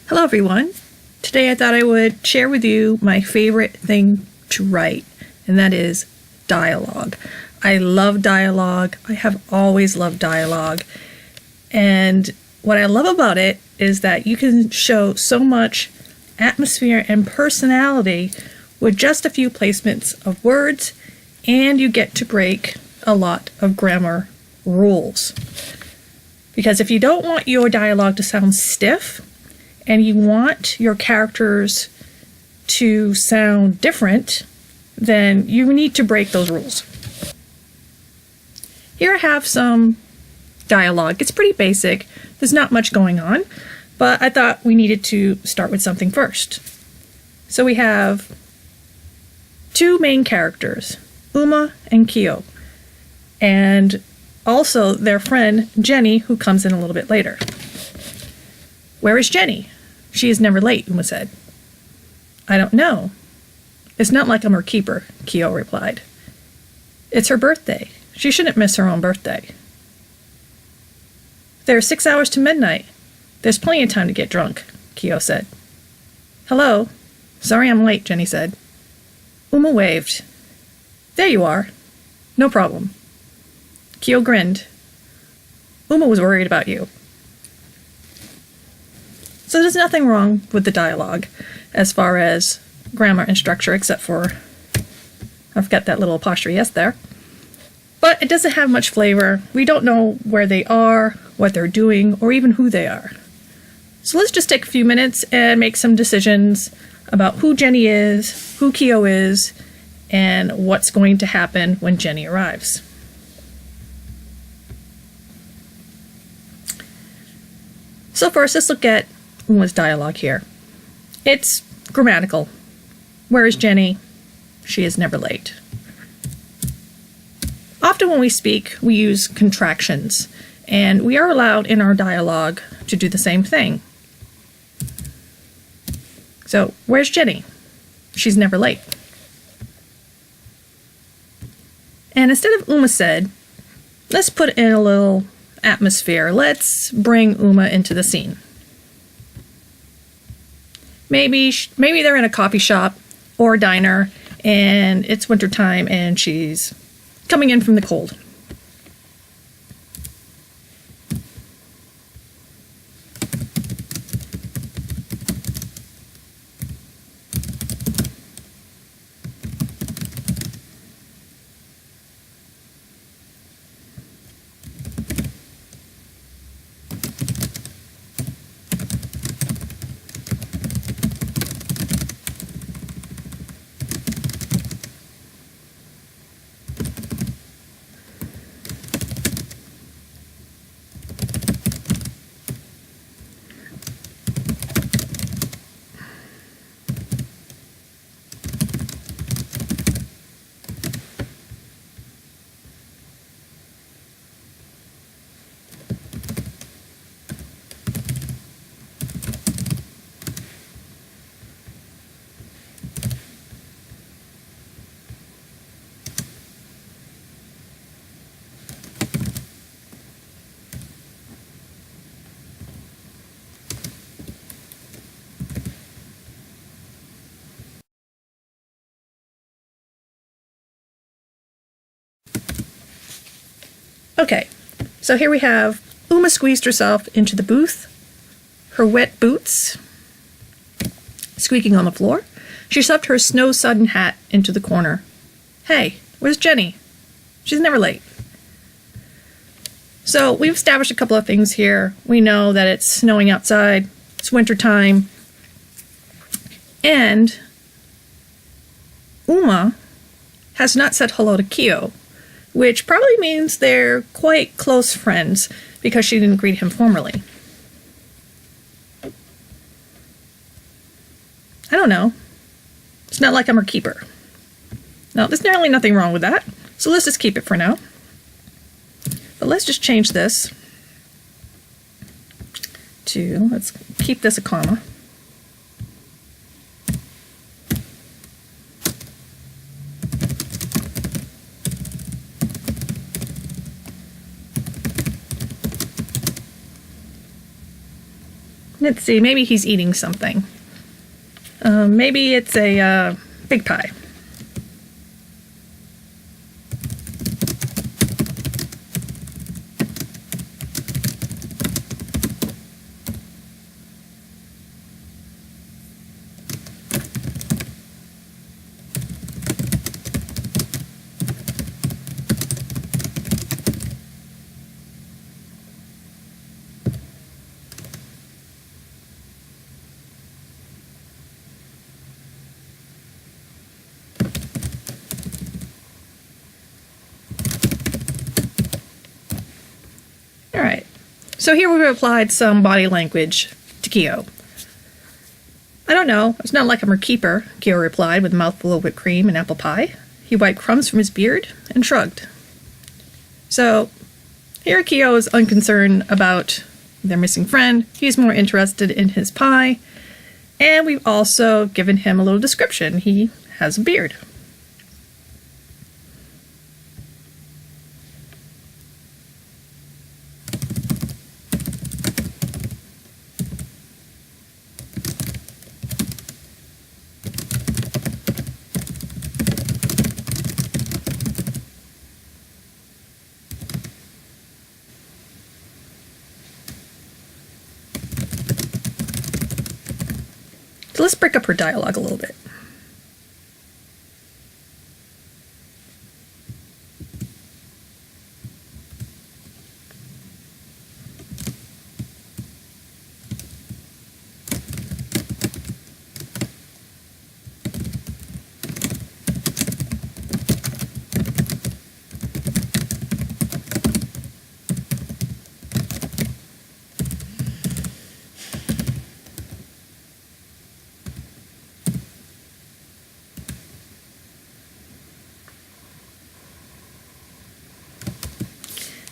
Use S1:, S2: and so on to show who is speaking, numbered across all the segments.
S1: Hello everyone. Today I thought I would share with you my favorite thing to write, and that is dialogue. I love dialogue. I have always loved dialogue. And what I love about it is that you can show so much atmosphere and personality with just a few placements of words, and you get to break a lot of grammar rules. Because if you don't want your dialogue to sound stiff, and you want your characters to sound different, then you need to break those rules. Here I have some dialogue. It's pretty basic. There's not much going on, but I thought we needed to start with something first. So we have two main characters, Uma and Kyo, and also their friend Jenny, who comes in a little bit later. Where is Jenny? She is never late, Uma said. I don't know. It's not like I'm her keeper, Kyo replied. It's her birthday. She shouldn't miss her own birthday. There are 6 hours to midnight. There's plenty of time to get drunk, Kyo said. Hello. Sorry I'm late, Jenny said. Uma waved. There you are. No problem. Kyo grinned. Uma was worried about you. So there's nothing wrong with the dialogue as far as grammar and structure, except for, I forgot that little apostrophe S there. But it doesn't have much flavor. We don't know where they are, what they're doing, or even who they are. So let's just take a few minutes and make some decisions about who Jenny is, who Kyo is, and what's going to happen when Jenny arrives. So first, let's look at Uma's dialogue here. It's grammatical. Where is Jenny? She is never late. Often when we speak, we use contractions, and we are allowed in our dialogue to do the same thing. So, where's Jenny? She's never late. And instead of Uma said, let's put in a little atmosphere. Let's bring Uma into the scene. Maybe they're in a coffee shop or a diner, and it's wintertime, and she's coming in from the cold. Okay, so here we have Uma squeezed herself into the booth, her wet boots squeaking on the floor. She shoved her snow-sodden hat into the corner. Hey, where's Jenny? She's never late. So we've established a couple of things here. We know that it's snowing outside, it's wintertime, and Uma has not said hello to Kyo, which probably means they're quite close friends because she didn't greet him formally. I don't know. It's not like I'm her keeper. No, there's nearly nothing wrong with that, so let's just keep it for now. But let's just change this to, let's keep this a comma. Let's see, maybe he's eating something. Maybe it's a pig pie. Alright, so here we've applied some body language to Kyo. I don't know, it's not like I'm her keeper, Kyo replied with a mouthful of whipped cream and apple pie. He wiped crumbs from his beard and shrugged. So, here Kyo is unconcerned about their missing friend. He's more interested in his pie. And we've also given him a little description. He has a beard. So let's break up her dialogue a little bit.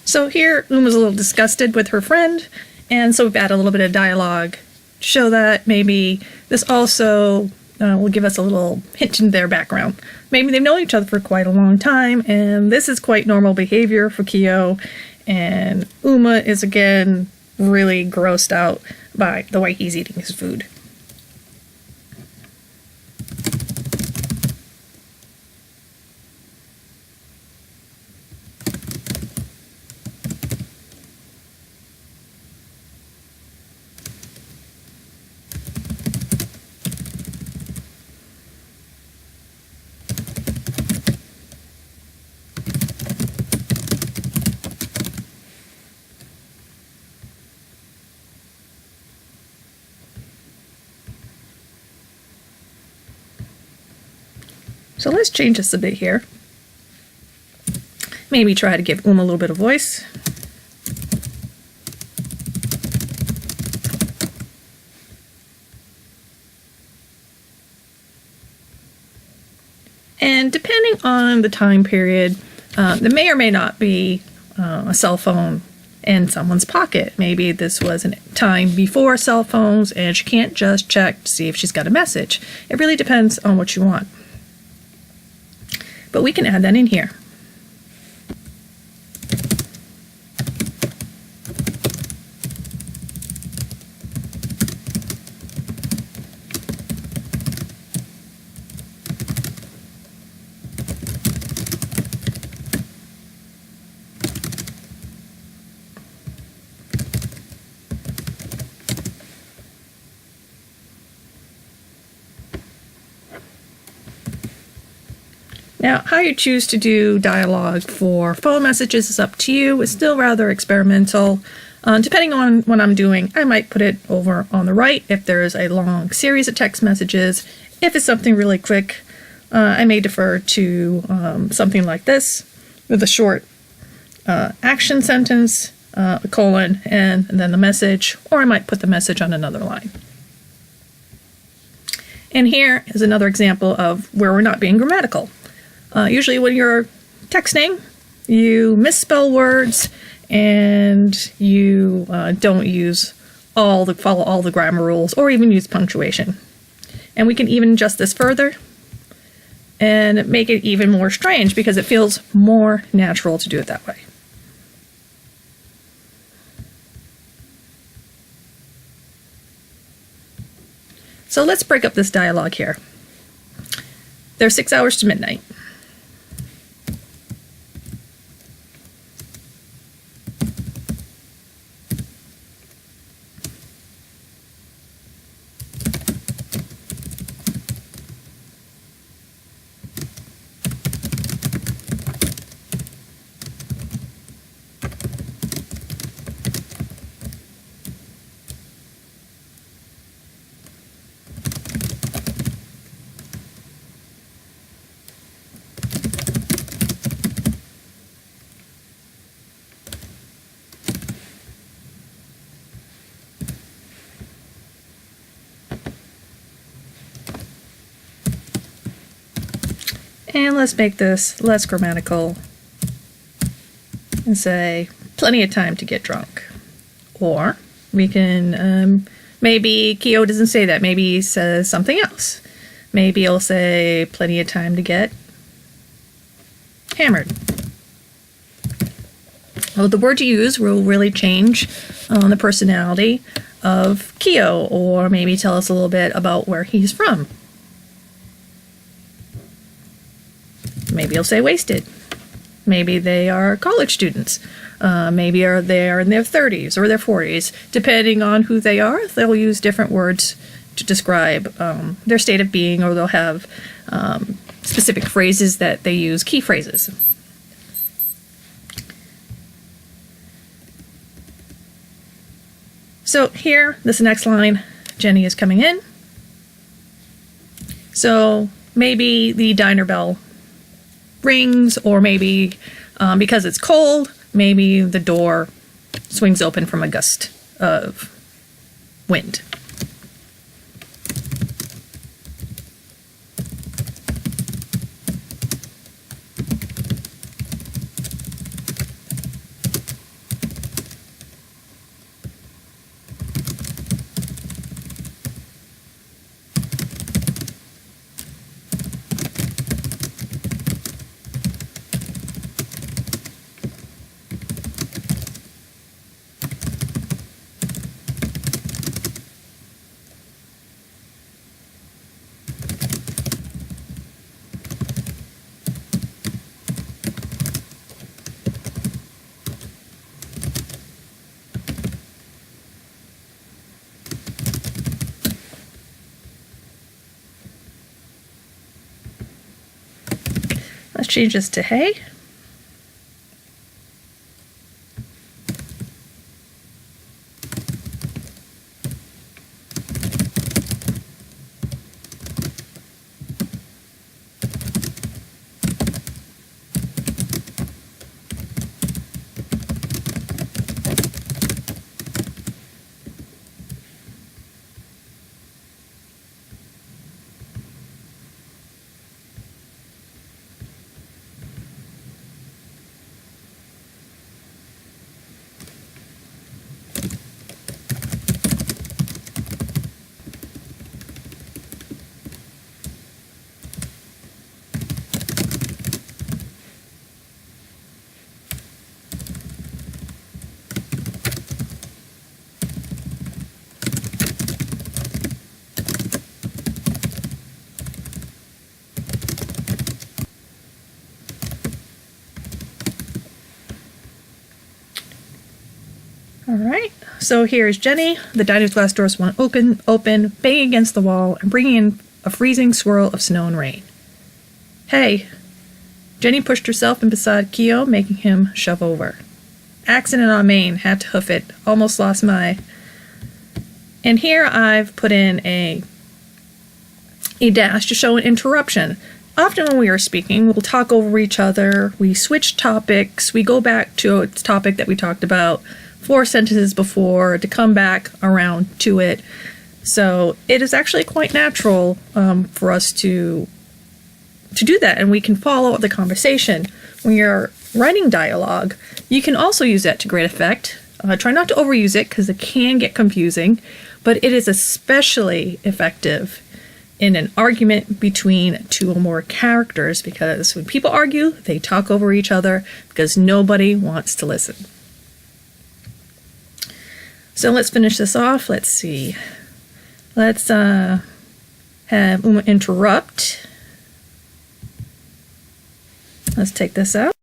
S1: So here, Uma's a little disgusted with her friend, and so we've added a little bit of dialogue to show that maybe this also will give us a little hint into their background. Maybe they've known each other for quite a long time, and this is quite normal behavior for Kyo, and Uma is again really grossed out by the way he's eating his food. So let's change this a bit here. Maybe try to give Uma a little bit of voice. And depending on the time period, there may or may not be a cell phone in someone's pocket. Maybe this was a time before cell phones and she can't just check to see if she's got a message. It really depends on what you want. But we can add that in here. Now, how you choose to do dialogue for phone messages is up to you. It's still rather experimental. Depending on what I'm doing, I might put it over on the right if there is a long series of text messages. If it's something really quick, I may defer to something like this with a short action sentence, a colon, and then the message, or I might put the message on another line. And here is another example of where we're not being grammatical. Usually when you're texting, you misspell words and you don't follow all the grammar rules or even use punctuation. And we can even adjust this further and make it even more strange because it feels more natural to do it that way. So let's break up this dialogue here. There's 6 hours to midnight. And let's make this less grammatical and say, plenty of time to get drunk. Or we can, maybe Kyo doesn't say that. Maybe he says something else. Maybe he'll say, plenty of time to get hammered. Well, the word you use will really change the personality of Kyo, or maybe tell us a little bit about where he's from. Maybe he'll say wasted. Maybe they are college students. Maybe they are in their 30s or their 40s. Depending on who they are, they'll use different words to describe their state of being, or they'll have specific phrases that they use, key phrases. So here, this next line, Jenny is coming in. So maybe the diner bell rings, or maybe because it's cold, maybe the door swings open from a gust of wind. Let's change this to hey. All right, so here's Jenny. The diner's glass doors won't open, banging against the wall and bringing in a freezing swirl of snow and rain. Hey. Jenny pushed herself in beside Kyo, making him shove over. Accident on Main, had to hoof it, almost lost my... And here I've put in a dash to show an interruption. Often when we are speaking, we'll talk over each other, we switch topics, we go back to a topic that we talked about 4 sentences before to come back around to it. So it is actually quite natural for us to do that, and we can follow the conversation. When you're writing dialogue, you can also use that to great effect. Try not to overuse it because it can get confusing, but it is especially effective in an argument between 2 or more characters, because when people argue, they talk over each other because nobody wants to listen. So let's finish this off. Let's see. Let's have Uma interrupt. Let's take this out.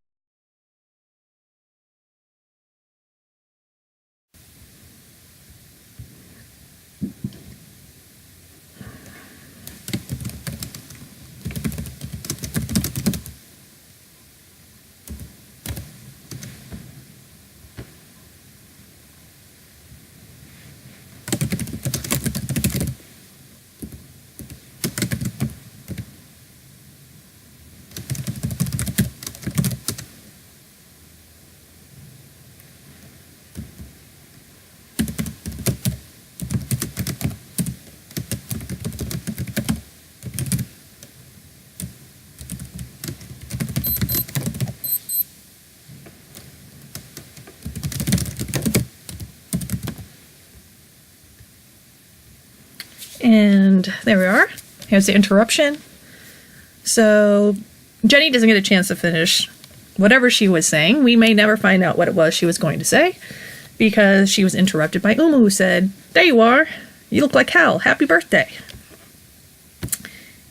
S1: And there we are. Here's the interruption. So Jenny doesn't get a chance to finish whatever she was saying. We may never find out what it was she was going to say because she was interrupted by Uma, who said, "There you are. You look like hell. Happy birthday."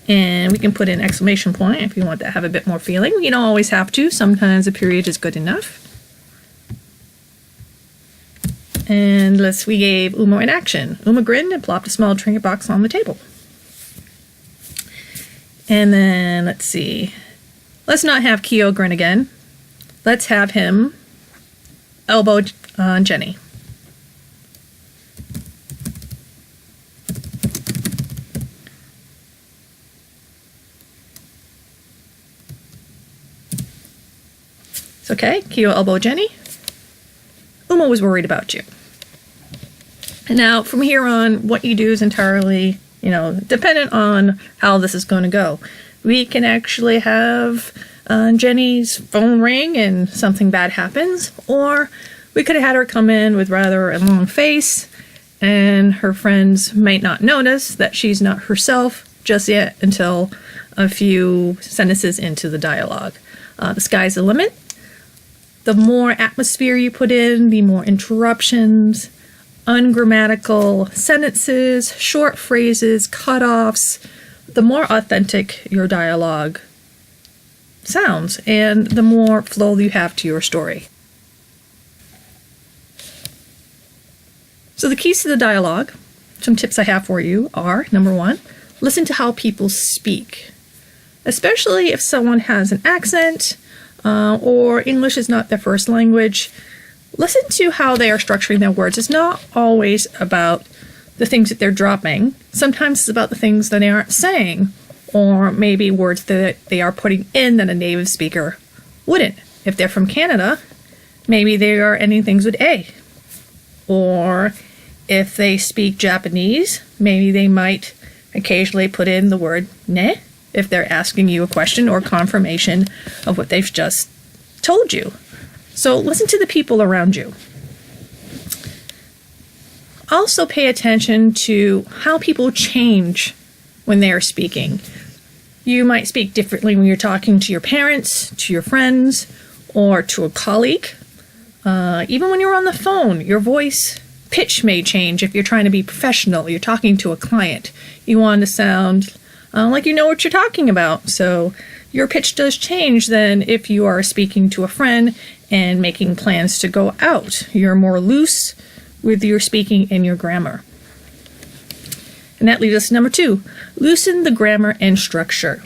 S1: And we can put an exclamation point if you want to have a bit more feeling. You don't always have to. Sometimes a period is good enough. And we gave Uma an action. Uma grinned and plopped a small trinket box on the table. And then, let's see. Let's not have Kyo grin again. Let's have him elbow Jenny. It's okay. Kyo elbow Jenny. Uma was worried about you. And now, from here on, what you do is entirely, dependent on how this is going to go. We can actually have Jenny's phone ring and something bad happens, or we could have had her come in with rather a long face, and her friends might not notice that she's not herself just yet until a few sentences into the dialogue. The sky's the limit. The more atmosphere you put in, the more interruptions, ungrammatical sentences, short phrases, cut-offs, the more authentic your dialogue sounds, and the more flow you have to your story. So the keys to the dialogue, some tips I have for you are, number one, listen to how people speak, especially if someone has an accent, or English is not their first language. Listen to how they are structuring their words. It's not always about the things that they're dropping. Sometimes it's about the things that they aren't saying, or maybe words that they are putting in that a native speaker wouldn't. If they're from Canada, maybe they are ending things with A. Or if they speak Japanese, maybe they might occasionally put in the word ne if they're asking you a question or confirmation of what they've just told you. So listen to the people around you. Also pay attention to how people change when they are speaking. You might speak differently when you're talking to your parents, to your friends, or to a colleague. Even when you're on the phone, your voice pitch may change if you're trying to be professional. You're talking to a client. You want to sound like you know what you're talking about. So your pitch does change than if you are speaking to a friend and making plans to go out. You're more loose with your speaking and your grammar. And that leads us to number two, loosen the grammar and structure.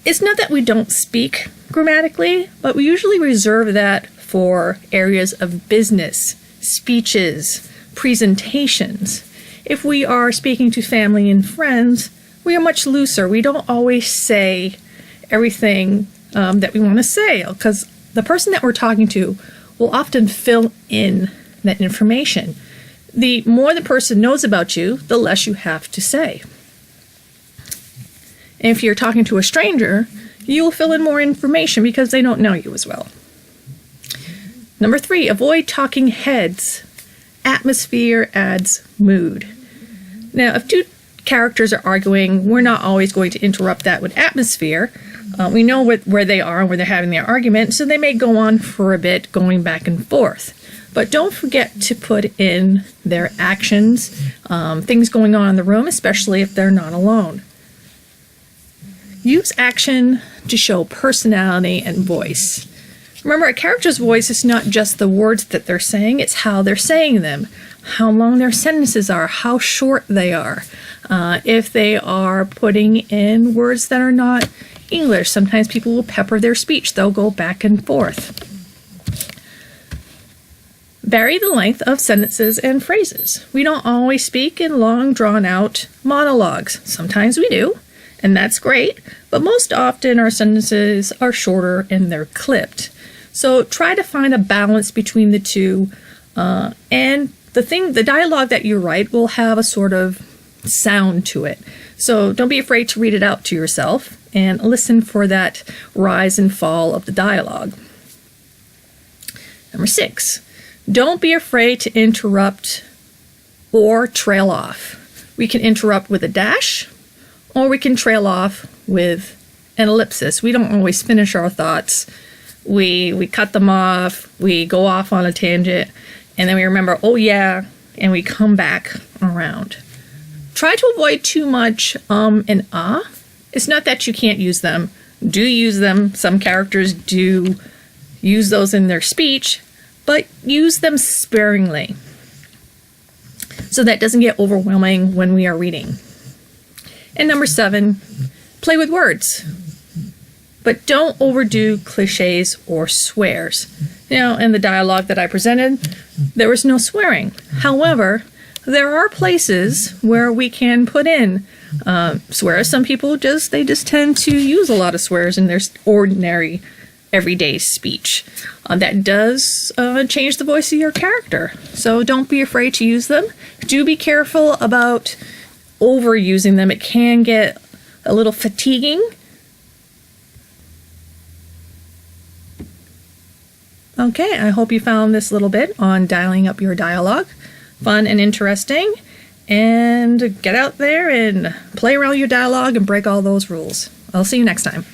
S1: It's not that we don't speak grammatically, but we usually reserve that for areas of business, speeches, presentations. If we are speaking to family and friends, we are much looser. We don't always say everything that we want to say, because the person that we're talking to will often fill in that information. The more the person knows about you, the less you have to say. And if you're talking to a stranger, you will fill in more information because they don't know you as well. Number three, avoid talking heads. Atmosphere adds mood. Now, if two characters are arguing, we're not always going to interrupt that with atmosphere. We know where they are and where they're having their argument, so they may go on for a bit, going back and forth. But don't forget to put in their actions, things going on in the room, especially if they're not alone. Use action to show personality and voice. Remember, a character's voice is not just the words that they're saying, it's how they're saying them, how long their sentences are, how short they are. If they are putting in words that are not English, sometimes people will pepper their speech. They'll go back and forth. Vary the length of sentences and phrases. We don't always speak in long, drawn-out monologues. Sometimes we do, and that's great, but most often our sentences are shorter and they're clipped. So try to find a balance between the two, and the dialogue that you write will have a sort of sound to it. So don't be afraid to read it out to yourself and listen for that rise and fall of the dialogue. Number 6, don't be afraid to interrupt or trail off. We can interrupt with a dash, or we can trail off with an ellipsis. We don't always finish our thoughts. We cut them off, we go off on a tangent, and then we remember, oh yeah, and we come back around. Try to avoid too much and ah. It's not that you can't use them. Do use them. Some characters do use those in their speech, but use them sparingly so that doesn't get overwhelming when we are reading. And number 7, play with words. But don't overdo cliches or swears. Now, in the dialogue that I presented, there was no swearing. However, there are places where we can put in swears. Some people just tend to use a lot of swears in their ordinary, everyday speech. That does change the voice of your character. So don't be afraid to use them. Do be careful about overusing them. It can get a little fatiguing. Okay, I hope you found this little bit on dialing up your dialogue fun and interesting. And get out there and play around your dialogue and break all those rules. I'll see you next time.